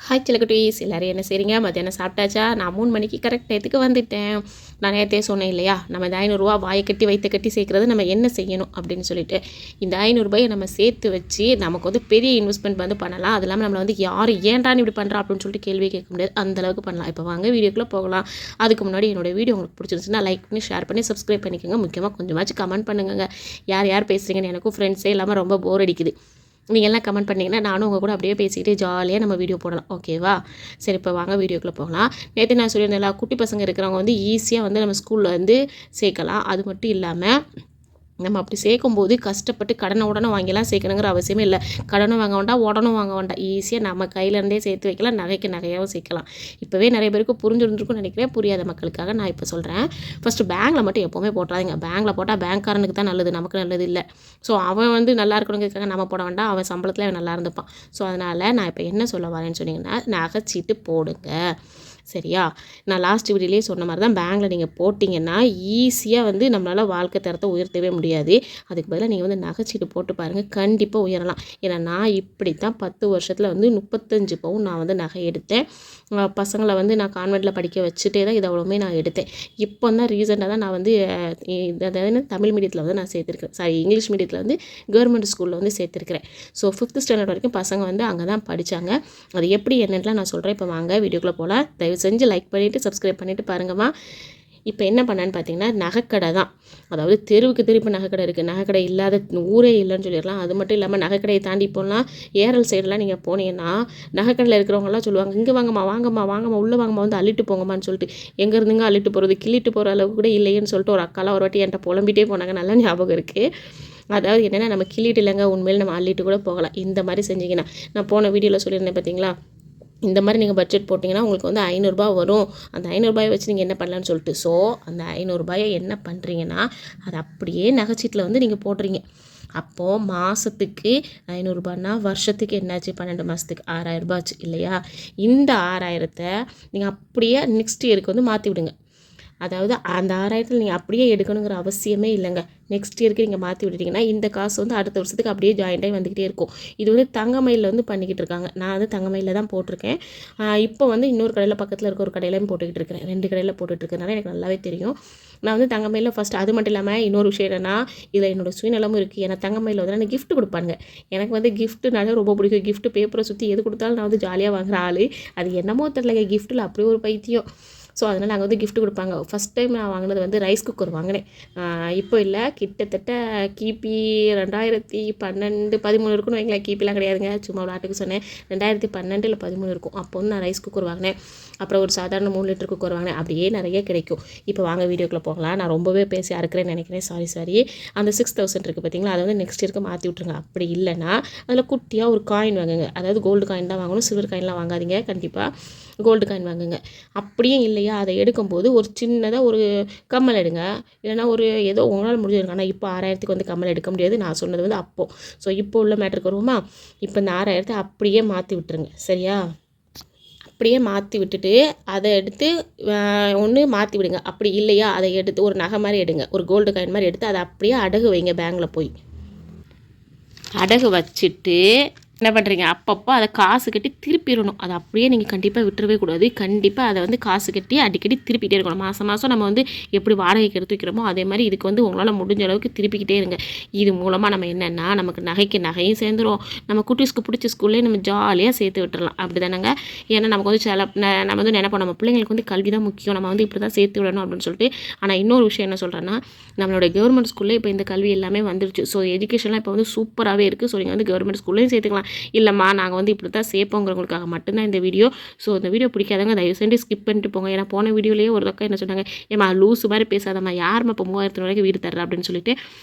Hi சிலக்குட்டீஸ், எல்லோரும் என்ன செய்கிறீங்க? மத்தியானம் சாப்பிட்டாச்சா? நான் 3 மணிக்கு கரெக்ட் டயத்துக்கு வந்துட்டேன். நான் நேற்றே சொன்னேன் இல்லையா, நம்ம இந்த 500 வாயை கட்டி வயிற்ற கட்டி சேர்க்குறது நம்ம என்ன செய்யணும் அப்படின்னு சொல்லிட்டு. இந்த 500 நம்ம சேர்த்து வச்சு நமக்கு வந்து பெரிய இன்வெஸ்ட்மெண்ட் வந்து பண்ணலாம். அது இல்லாமல் நம்மளை வந்து யார் ஏன்டான்னு இப்படி பண்ணுறா அப்படின்னு சொல்லிட்டு கேள்வி கேட்க முடியாது. அந்தளவுக்கு பண்ணலாம். இப்போ வாங்க வீடியோக்குள்ளே போகலாம். அதுக்கு முன்னாடி என்னோடய வீடியோ உங்களுக்கு பிடிச்சிருந்துச்சுன்னா லைக் பண்ணி ஷேர் பண்ணி சப்ஸ்கிரைப் பண்ணிக்கோங்க. முக்கியமாக கொஞ்சமாச்சும் கமெண்ட் பண்ணுங்க. யார் பேசுகிறீங்கன்னு எனக்கும் ஃப்ரெண்ட்ஸே இல்லாமல் ரொம்ப போர் அடிக்குது. நீங்கள் எல்லாம் கமெண்ட் பண்ணிங்கன்னா நானும் உங்கள் கூட அப்படியே பேசிக்கிட்டு ஜாலியாக நம்ம வீடியோ போடலாம். ஓகேவா? சரி, இப்போ வாங்க வீடியோக்குள்ளே போகலாம். நேற்று நான் சொல்லியிருந்தேன், குட்டி பசங்க இருக்கிறவங்க வந்து ஈஸியாக வந்து நம்ம ஸ்கூலில் வந்து சேர்க்கலாம். அது மட்டும் இல்லாமல் நம்ம அப்படி சேர்க்கும்போது கஷ்டப்பட்டு உடனே வாங்கிலாம் சேர்க்கணுங்கிற அவசியமே இல்லை. கடனும் வாங்க வேண்டாம், உடனும் வாங்க வேண்டாம். ஈஸியாக நம்ம கையிலேருந்தே சேர்த்து வைக்கலாம். நகையாகவும் சேர்க்கலாம். இப்போவே நிறைய பேருக்கு புரிஞ்சுருந்துருக்குன்னு நினைக்கிறேன். புரியாத மக்களுக்காக நான் இப்போ சொல்கிறேன். ஃபஸ்ட்டு பேங்கில் மட்டும் எப்போவுமே போட்டாதீங்க. பேங்கில் போட்டால் பேங்க்காரனுக்கு தான் நல்லது, நமக்கு நல்லது இல்லை. ஸோ அவன் வந்து நல்லா இருக்கணுங்கிறதுக்காக நம்ம போட வேண்டாம். அவன் சம்பளத்தில் அவன் நல்லா இருந்துப்பான். ஸோ அதனால் நான் இப்போ என்ன சொல்ல வரேன்னு சொன்னீங்கன்னா, நகைச்சீட்டு போடுங்க. சரியா? நான் லாஸ்ட் வீடியோலேயே சொன்ன மாதிரி தான், பேங்கில் நீங்கள் போட்டிங்கன்னா ஈஸியாக வந்து நம்மளால் வாழ்க்கை தரத்தை உயர்த்தவே முடியாது. அதுக்கு பதிலாக நீங்கள் வந்து நகைச்சீட்டு போட்டு பாருங்கள், கண்டிப்பாக உயரலாம். ஏன்னா நான் இப்படி தான் 10 வருஷத்தில் வந்து 35 பவுன் நான் வந்து நகை எடுத்தேன். பசங்களை வந்து நான் கான்வெண்ட்டில் படிக்க வச்சுட்டே தான் இது அவ்வளோவுமே நான் எடுத்தேன். இப்போ தான் ரீசெண்டாக தான் நான் வந்து அதாவது தமிழ் மீடியத்தில் வந்து நான் சேர்த்துருக்கேன். இங்கிலீஷ் மீடியத்தில் வந்து கவர்மெண்ட் ஸ்கூலில் வந்து சேர்த்துருக்கிறேன். ஸோ 5th ஸ்டாண்டர்ட் வரைக்கும் பசங்க வந்து அங்கே தான் படித்தாங்க. அது எப்படி என்னென்னலாம் நான் சொல்கிறேன். இப்போ வாங்க வீடியோக்குள்ளே போகலாம். தயவு செஞ்சு லைக் பண்ணிவிட்டு சப்ஸ்கிரைப் பண்ணிவிட்டு பாருங்கம்மா. இப்போ என்ன பண்ணேன்னு பார்த்தீங்கன்னா, நகைக்கடை தான். அதாவது தெருவுக்கு திருப்பி நகைக்கடை இருக்குது. நகைக்கடை இல்லாத ஊரே இல்லைன்னு சொல்லிடலாம். அது மட்டும் இல்லாமல் நகைக்கடையை தாண்டி போனால் ஏரல் சைடெலாம் நீங்கள் போனீங்கன்னா நகைக்கடையில் இருக்கிறவங்கலாம் சொல்லுவாங்க, இங்கே வாங்கம்மா உள்ளே வாங்கம்மா, வந்து அள்ளிட்டு போங்கம்மான்னு சொல்லிட்டு. எங்கேருந்துங்க அள்ளிட்டு போகிறது, கிள்ளிட்டு போகிற அளவுக்கு கூட இல்லையேன்னு சொல்லிட்டு ஒரு அக்காலாம் ஒரு வாட்டி என்கிட்ட புலம்பிகிட்டே போனாங்க. நல்லா ஞாபகம் இருக்குது. அதாவது என்னென்னா, நம்ம கிள்ளிட்டு இல்லைங்க, உண்மையில் நம்ம அள்ளிட்டு கூட போகலாம். இந்த மாதிரி செஞ்சிங்கன்னா, நான் போன வீடியோவில் சொல்லியிருந்தேன் பார்த்தீங்களா, இந்த மாதிரி நீங்கள் பட்ஜெட் போட்டிங்கன்னா உங்களுக்கு வந்து 500 வரும். அந்த 500 வச்சு நீங்கள் என்ன பண்ணலான்னு சொல்லிட்டு. ஸோ அந்த 500 என்ன பண்ணுறீங்கன்னா, அது அப்படியே நகைச்சீட்டில் வந்து நீங்கள் போடுறீங்க. அப்போது மாதத்துக்கு 500 வருஷத்துக்கு என்னாச்சு, 12 மாதத்துக்கு 6000 ஆச்சு இல்லையா? இந்த 6000 நீங்கள் அப்படியே நெக்ஸ்ட் இயருக்கு வந்து மாற்றி விடுங்க. அதாவது அந்த 6000 நீங்கள் அப்படியே எடுக்கணுங்கிற அவசியமே இல்லைங்க. நெக்ஸ்ட் இயருக்கு நீங்கள் மாற்றி விட்டுட்டிங்கன்னா இந்த காசு வந்து அடுத்த வருஷத்துக்கு அப்படியே ஜாயிண்ட் ஆகி வந்துக்கிட்டே இருக்கும். இது வந்து தங்கமயிலில் வந்து பண்ணிக்கிட்டு இருக்காங்க. நான் வந்து தங்கமயிலில் தான் போட்டிருக்கேன். இப்போ வந்து இன்னொரு கடையில் பக்கத்தில் இருக்க ஒரு கடையிலையும் போட்டுக்கிட்டு இருக்கிறேன். 2 கடையில் போட்டுட்ருக்கனால எனக்கு நல்லாவே தெரியும். நான் வந்து தங்கமயிலில் ஃபஸ்ட்டு, அது மட்டும் இல்லாமல் இன்னொரு விஷயம் என்னென்னா, இதில் என்னோடய சுயநலமும் இருக்குது. ஏன்னா தங்கமயிலில் வந்து எனக்கு கிஃப்ட் கொடுப்பாங்க. எனக்கு வந்து கிஃப்ட்டுனாலே ரொம்ப பிடிக்கும். கிஃப்ட்டு பேப்பரை சுற்றி எது கொடுத்தாலும் நான் வந்து ஜாலியாக வாங்குற ஆள். அது என்னமோ தெரியல, கிஃப்ட்டில் அப்படியே ஒரு பைத்தியம். ஸோ அதனால் நாங்கள் வந்து கிஃப்ட் கொடுப்பாங்க. ஃபஸ்ட் டைம் நான் வாங்கினது வந்து ரைஸ் குக்கர் வாங்கினேன். இப்போ இல்லை, கிட்டத்தட்ட கிபி 2012 13 இருக்குன்னு வைங்களேன். கிபிலாம் கிடையாதுங்க, சும்மா விளாட்டுக்கு சொன்னேன். 2012 இல்லை 13 இருக்கும். அப்போ வந்து நான் ரைஸ் குக்கர் வாங்கினேன். அப்புறம் ஒரு சாதாரண 3 லிட்டர் குக்கர் வாங்கினேன். அப்படியே நிறைய கிடைக்கும். இப்போ வாங்க வீடியோக்குள்ளே போகலாம். நான் ரொம்பவே பேசி அறுக்கிறேன்னு நினைக்கிறேன். சாரி. அந்த 6000 இருக்குது பார்த்தீங்களா, அதை வந்து நெக்ஸ்ட் இயருக்கு மாற்றி விட்ருங்க. அப்படி இல்லைன்னா அதில் குட்டியாக ஒரு காயின் வாங்குங்க. அதாவது கோல்டு காயின் தான் வாங்கணும், சில்வர் காயின்லாம் வாங்காதீங்க. கண்டிப்பாக கோல்டு காயின் வாங்குங்க. அப்படியே இல்லையா, அதை எடுக்கும்போது ஒரு சின்னதாக ஒரு கம்மல் எடுங்க. இல்லைனா ஒரு ஏதோ உங்களால் முடிஞ்சிருங்க. ஆனால் இப்போ 6000 வந்து கம்மல் எடுக்க முடியாது. நான் சொன்னது வந்து அப்போது. ஸோ இப்போ உள்ள மேட்ருக்கு வருவோமா. இப்போ இந்த 6000 அப்படியே மாற்றி விட்டுருங்க. சரியா? அப்படியே மாற்றி விட்டுட்டு அதை எடுத்து ஒன்று மாற்றி விடுங்க. அப்படி இல்லையா, அதை எடுத்து ஒரு நகை மாதிரி எடுங்க, ஒரு கோல்டு காயின் மாதிரி எடுத்து அதை அப்படியே அடகு வைங்க. பேங்கில் போய் அடகு வச்சுட்டு என்ன பண்ணுறீங்க, அப்பப்போ அதை காசு கட்டி திருப்பிடணும். அதை அப்படியே நீங்கள் கண்டிப்பாக விட்டுறவே கூடாது. கண்டிப்பாக அதை வந்து காசு கட்டி அடிக்கடி திருப்பிகிட்டே இருக்கணும். மாதம் நம்ம வந்து எப்படி வாடகைக்கு எடுத்து வைக்கிறோமோ அதே மாதிரி இதுக்கு வந்து உங்களால் முடிஞ்ச அளவுக்கு திருப்பிக்கிட்டே இருங்க. இது மூலமாக நம்ம என்னென்னா, நமக்கு நகையும் சேர்ந்துடும். நம்ம குட்டீஸ்க்கு பிடிச்ச ஸ்கூல்லேயே நம்ம ஜாலியாக சேர்த்து விட்டுறலாம். அப்படி தானேங்க? ஏன்னா நமக்கு வந்து நம்ம வந்து நினைப்போம், நம்ம பிள்ளைங்களுக்கு வந்து கல்வி தான் முக்கியம், நம்ம வந்து இப்படி தான் சேர்த்து விடணும் அப்படின்னு சொல்லிட்டு. ஆனால் இன்னொரு விஷயம் என்ன சொல்கிறேன்னா, நம்மளோட கவர்மெண்ட் ஸ்கூல்லே இப்போ இந்த கல்வி எல்லாமே வந்துருச்சு. ஸோ எஜுகேஷன்லாம் இப்போ வந்து சூப்பராகவே இருக்குது. ஸோ நீங்கள் வந்து கவர்மெண்ட் ஸ்கூல்லையும் சேர்த்துக்கலாம். இல்லைம்மா நாங்கள் வந்து இப்படி தான் சேர்ப்போங்கிறவங்களுக்காக மட்டும்தான் இந்த வீடியோ. ஸோ இந்த வீடியோ பிடிக்காதவங்க தயவு செஞ்சு ஸ்கிப் பண்ணிட்டு போங்க. ஏன்னா போன வீடியோலேயே ஒரு அக்கா என்ன சொன்னாங்க, ஏம்மா லூஸு மாதிரி பேசாதம்மா, யாரும்மா இப்போ 3000 ரூபாய்க்கு வீடு தர்றா அப்படின்னு சொல்லிட்டு.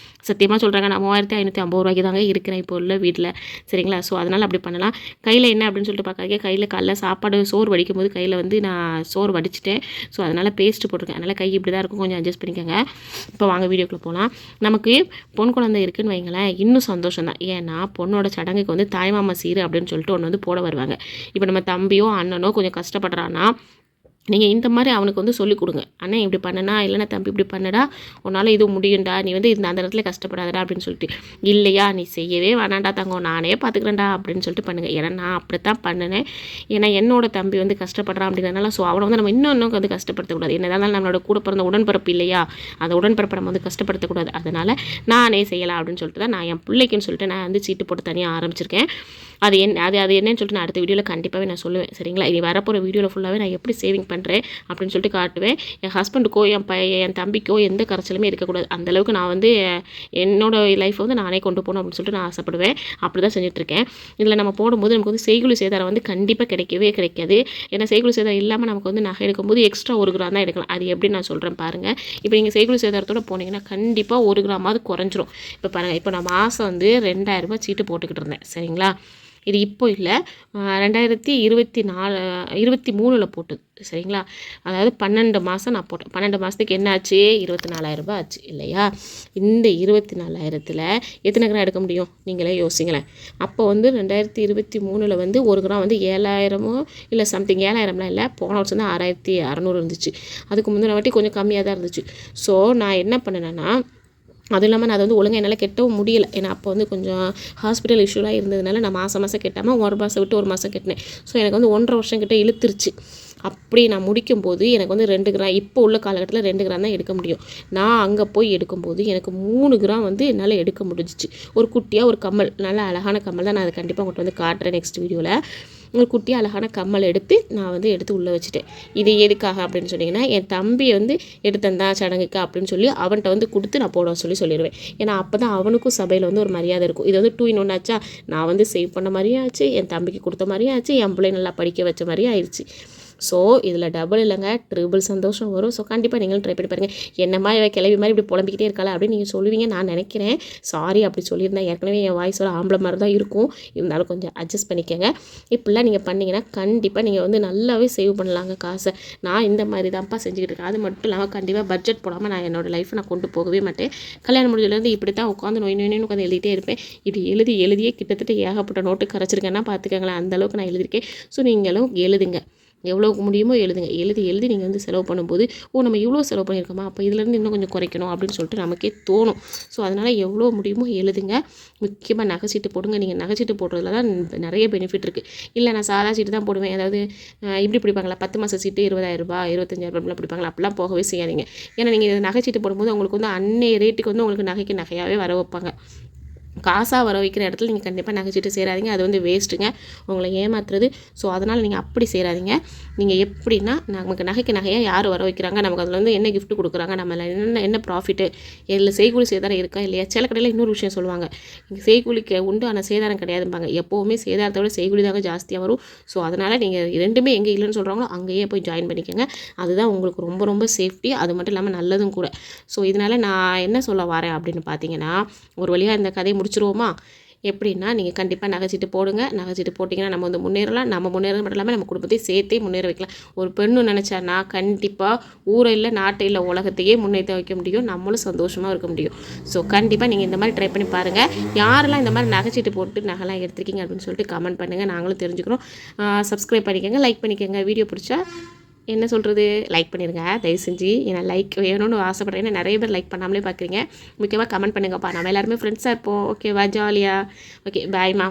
சத்தியமாக சொல்கிறாங்க, நான் 3550 ரூபாய்க்கு தாங்க இருக்கிறேன் இப்போ உள்ள வீட்டில். சரிங்களா? ஸோ அதனால் அப்படி பண்ணலாம். கையில் என்ன அப்படின்னு சொல்லிட்டு பார்க்காதீங்க. கையில் காலைல சாப்பாடு சோறு வடிக்கும் போது கையில் வந்து நான் சோறு வடிச்சிட்டேன். ஸோ அதனால் பேஸ்ட்டு போட்டிருக்கேன். அதனால் கை இப்படி தான் இருக்கும், கொஞ்சம் அட்ஜஸ்ட் பண்ணிக்கோங்க. இப்போ வாங்க வீடியோக்குள்ளே போகலாம். நமக்கு பொன் குழந்தை இருக்குதுன்னு வைங்களேன், இன்னும் சந்தோஷம் தான். ஏன்னா பொண்ணோட சடங்குக்கு வந்து தாய்மாமா சீர் அப்படின்னு சொல்லிட்டு ஒன்று வந்து போட வருவாங்க. இப்போ நம்ம தம்பியோ அண்ணனோ கொஞ்சம் கஷ்டப்படுறான்னா நீங்கள் இந்த மாதிரி அவனுக்கு வந்து சொல்லிக் கொடுங்க. அண்ணன் இப்படி பண்ணனா, இல்லைன்னா தம்பி இப்படி பண்ணடா, உன்னால் இது முடியும்டா, நீ வந்து இந்த அந்த இடத்துல கஷ்டப்படாதடா அப்படின்னு சொல்லிட்டு. இல்லையா நீ செய்யவே வேணாண்டா தங்கம், நானே பார்த்துக்கிறேன்டா அப்படின்னு சொல்லிட்டு பண்ணுங்கள். ஏன்னா நான் அப்படி தான் பண்ணினேன். ஏன்னா என்னோட தம்பி வந்து கஷ்டப்படுறான் அப்படிங்கிறதுனால ஸோ அவனை வந்து நம்ம இன்னும் வந்து கஷ்டப்படுத்தக்கூடாது. என்னதான் நம்மளோட கூட பிறந்த உடன்பிறப்பு இல்லையா, அந்த உடன்பிறப்பை நம்ம வந்து கஷ்டப்படுத்தக்கூடாது. அதனால் நானே செய்யலாம் அப்படின்னு சொல்லிட்டு தான் நான் என் பிள்ளைக்குன்னு சொல்லிட்டு நான் வந்து சீட்டு போட்டு தனியாக ஆரம்பிச்சிருக்கேன். அது என்னன்னு சொல்லிட்டு நான் அடுத்த வீடியோவில் கண்டிப்பாகவே நான் சொல்லுவேன். சரிங்களா, இனி வரப்போகிற வீடியோவில் ஃபுல்லாகவே நான் எப்படி சேவிங் பண்ணுறேன் அப்படின்னு சொல்லிட்டு காட்டுவேன். என் ஹஸ்பண்டுக்கோ என் தம்பிக்கோ எந்த கரைச்சலுமே இருக்கக்கூடாது. அந்தளவுக்கு நான் வந்து என்னோட லைஃப்பை வந்து நானே கொண்டு போகணும் அப்படின்னு சொல்லிட்டு நான் ஆசைப்படுவேன். அப்படி தான் செஞ்சுட்ருக்கேன். இதில் நம்ம போடும்போது நமக்கு வந்து செய்கூலி சேதாரம் வந்து கண்டிப்பாக கிடைக்கவே கிடைக்காது. ஏன்னா செய்கூலி சேதாரம் இல்லாமல் நமக்கு வந்து நகை எடுக்கும்போது எக்ஸ்ட்ரா 1 கிராம் தான் எடுக்கலாம். அது எப்படி நான் சொல்கிறேன் பாருங்கள். இப்போ நீங்கள் செய்கூலி சேதாரத்தோடு போனீங்கன்னா கண்டிப்பாக 1 கிராமாவது குறைஞ்சிரும். இப்போ பாருங்கள், இப்போ நான் மாதம் வந்து 2000 ரூபாய் சீட்டு போட்டுக்கிட்டு இருந்தேன். சரிங்களா, இது இப்போ இல்லை, 2023 போட்டது. சரிங்களா, அதாவது 12 மாதம் நான் போட்டேன். 12 மாதத்துக்கு என்ன ஆச்சு, 24,000 ரூபாய் ஆச்சு இல்லையா. இந்த 24,000த்தில் எத்தனை கிராம் எடுக்க முடியும் நீங்களே யோசிங்களேன். அப்போ வந்து 2023 வந்து 1 கிராம் வந்து 7,000 இல்லை சம்திங், 7,000லாம் இல்லை, போன வருஷம் தான் 6,600 இருந்துச்சு. அதுக்கு முந்தின வாட்டி கொஞ்சம் கம்மியாக தான் இருந்துச்சு. ஸோ நான் என்ன பண்ணினேன்னா, அதுவும் இல்லாமல் நான் அதை வந்து ஒழுங்காக என்னால் கெட்டவும் முடியலை. ஏன்னா அப்போ வந்து கொஞ்சம் ஹாஸ்பிட்டல் இஷ்யூலாம் இருந்ததுனால நான் மாதம் கெட்டாமல் 1 மாதம் விட்டு 1 மாதம் கட்டினேன். ஸோ எனக்கு வந்து 1.5 வருஷம் கிட்ட இழுத்துருச்சு. அப்படி நான் முடிக்கும்போது எனக்கு வந்து 2 கிராம், இப்போ உள்ள காலகட்டத்தில் 2 கிராம் தான் எடுக்க முடியும். நான் அங்கே போய் எடுக்கும்போது எனக்கு 3 கிராம் வந்து என்னால் எடுக்க முடிஞ்சிச்சு. ஒரு குட்டியாக ஒரு கம்மல், நல்ல அழகான கம்மல் தான். நான் அதை கண்டிப்பாக உங்கள்கிட்ட வந்து காட்டுறேன் நெக்ஸ்ட் வீடியோவில். ஒரு குட்டி அழகான கம்மல் எடுத்து நான் வந்து எடுத்து உள்ளே வச்சுட்டேன். இது எதுக்காக அப்படின்னு சொன்னிங்கன்னா, என் தம்பியை வந்து எடுத்தந்தா சடங்குக்கு அப்படின்னு சொல்லி அவன்கிட்ட வந்து கொடுத்து நான் போட சொல்லிடுவேன். ஏன்னா அப்போ தான் அவனுக்கும் சபையில் வந்து ஒரு மரியாதை இருக்கும். இது வந்து 2 in 1 ஆச்சா, நான் வந்து சேவ் பண்ண மாதிரியும் ஆச்சு, என் தம்பிக்கு கொடுத்த மாதிரியும் ஆச்சு, என் பிள்ளை நல்லா படிக்க வச்ச மாதிரியும் ஆயிடுச்சு. ஸோ இதில் டபுள் இல்லைங்க, ட்ரிபிள் சந்தோஷம் வரும். ஸோ கண்டிப்பாக நீங்களும் ட்ரை பண்ணி பாருங்கள். என்ன மாதிரி கிளவி மாதிரி இப்படி புலம்பிக்கிட்டே இருக்காளா அப்படின்னு நீங்கள் சொல்லுவீங்க நான் நினைக்கிறேன். சாரி அப்படி சொல்லியிருந்தேன். ஏற்கனவே என் வாய்ஸோட ஆம்பளை மாதிரி தான் இருக்கும், இருந்தாலும் கொஞ்சம் அட்ஜஸ்ட் பண்ணிக்கோங்க. இப்படிலாம் நீங்கள் பண்ணிங்கன்னா கண்டிப்பாக நீங்கள் வந்து நல்லாவே சேவ் பண்ணலாங்க காசை. நான் இந்த மாதிரி தான்ப்பா செஞ்சுக்கிட்டு இருக்கேன். அது மட்டும் இல்லாமல் கண்டிப்பாக பட்ஜெட் போடாமல் நான் என்னோடய லைஃப்பை நான் கொண்டு போகவே மாட்டேன். கல்யாணம் முடிஞ்சதுலேருந்து இப்படி தான் உட்காந்து நோயின்னு உட்காந்து எழுதிட்டே இருப்பேன். இப்படி எழுதியே கிட்டத்தட்ட ஏகப்பட்ட நோட்டு கரைச்சிருக்கேன்னா பார்த்துக்கங்களேன், அந்தளவுக்கு நான் எழுதியிருக்கேன். ஸோ நீங்களும் எழுதுங்க, எவ்வளோக்கு முடியுமோ எழுதுங்க. எழுதி நீங்கள் வந்து செலவு பண்ணும்போது, நம்ம இவ்வளோ செலவு பண்ணியிருக்கோமா, அப்போ இதுலேருந்து இன்னும் கொஞ்சம் குறைக்கணும் அப்படின்னு சொல்லிட்டு நமக்கே தோணும். ஸோ அதனால் எவ்வளோ முடியுமோ எழுதுங்க. முக்கியமாக நகைச்சீட்டு போடுங்க. நீங்கள் நகைச்சீட்டு போடுறதுல தான் நிறைய பெனிஃபிட் இருக்குது. இல்லை நான் சாதா சீட்டு தான் போடுவேன், அதாவது இப்படி பிடிப்பாங்களா 10 மாத சீட்டு 20,000 ரூபாய் 25,000 ரூபாய் பிடிப்பாங்களா, அப்படிலாம் போகவே செய்யாதீங்க. ஏன்னா நீங்கள் நகைச்சீட்டு போடும்போது உங்களுக்கு வந்து அன்னைய ரேட்டுக்கு வந்து உங்களுக்கு நகைக்கு நகையாகவே வர வைப்பாங்க. காசாக வர வைக்கிற இடத்துல நீங்கள் கண்டிப்பாக நகைச்சீட்டு சேராதீங்க. அது வந்து வேஸ்ட்டுங்க, உங்களை ஏமாத்துறது. ஸோ அதனால் நீங்கள் அப்படி சேராதீங்க. நீங்கள் எப்படின்னா, நமக்கு நகைக்கு நகையாக யார் வர வைக்கிறாங்க, நமக்கு அதில் வந்து என்ன கிஃப்ட் கொடுக்குறாங்க, நம்ம என்ன ப்ராஃபிட்டு, இல்லை செய்கூலி சேதாரம் இருக்கா இல்லையா. சில கடையில் இன்னொரு விஷயம் சொல்லுவாங்க, இங்கே செய்கூலிக்கு உண்டு ஆனால் சேதாரம் கிடையாதும்பாங்க. எப்போவுமே சேதாரத்தை விட செய்கூலி தாங்க ஜாஸ்தியாக வரும். ஸோ அதனால் நீங்கள் ரெண்டுமே எங்கே இல்லைன்னு சொல்கிறாங்களோ அங்கேயே போய் ஜாயின் பண்ணிக்கோங்க. அதுதான் உங்களுக்கு ரொம்ப ரொம்ப சேஃப்டி, அது மட்டும் இல்லாமல் நல்லதும் கூட. ஸோ இதனால் நான் என்ன சொல்ல வரேன் அப்படின்னு பார்த்தீங்கன்னா, ஒரு வழியாக இந்த கதையை முடிச்சிருவோமா. எப்படின்னா, நீங்கள் கண்டிப்பாக நகைச்சீட்டு போடுங்க. நகைச்சீட்டு போட்டிங்கன்னா நம்ம வந்து முன்னேறலாம். நம்ம முன்னேறது மட்டும் இல்லாமல் நம்ம குடும்பத்தையும் சேர்த்தே முன்னேற வைக்கலாம். ஒரு பெண்ணு நினச்சான்னா கண்டிப்பாக ஊரை இல்லை, நாட்டை இல்லை, உலகத்தையே முன்னேற்ற வைக்க முடியும். நம்மளும் சந்தோஷமாக இருக்க முடியும். ஸோ கண்டிப்பாக நீங்கள் இந்த மாதிரி ட்ரை பண்ணி பாருங்கள். யாரெல்லாம் இந்த மாதிரி நகைச்சீட்டு போட்டு நகைலாம் எடுத்திருக்கீங்க அப்படின்னு சொல்லிட்டு கமெண்ட் பண்ணுங்கள், நாங்களும் தெரிஞ்சுக்கிறோம். சப்ஸ்கிரைப் பண்ணிக்கோங்க, லைக் பண்ணிக்கோங்க. வீடியோ பிடிச்சா என்ன சொல்கிறது, லைக் பண்ணிடுங்க தயவு செஞ்சு. ஏன்னா லைக் வேணும்னு ஆசைப்பட்றேன். ஏன்னா நிறைய பேர் லைக் பண்ணாமலே பார்க்குறீங்க. முக்கியமாக கமெண்ட் பண்ணுங்கப்பா, நம்ம எல்லாருமே ஃப்ரெண்ட்ஸாக இருப்போம். ஓகேவா, ஜாலியாக. ஓகே பாய்மா.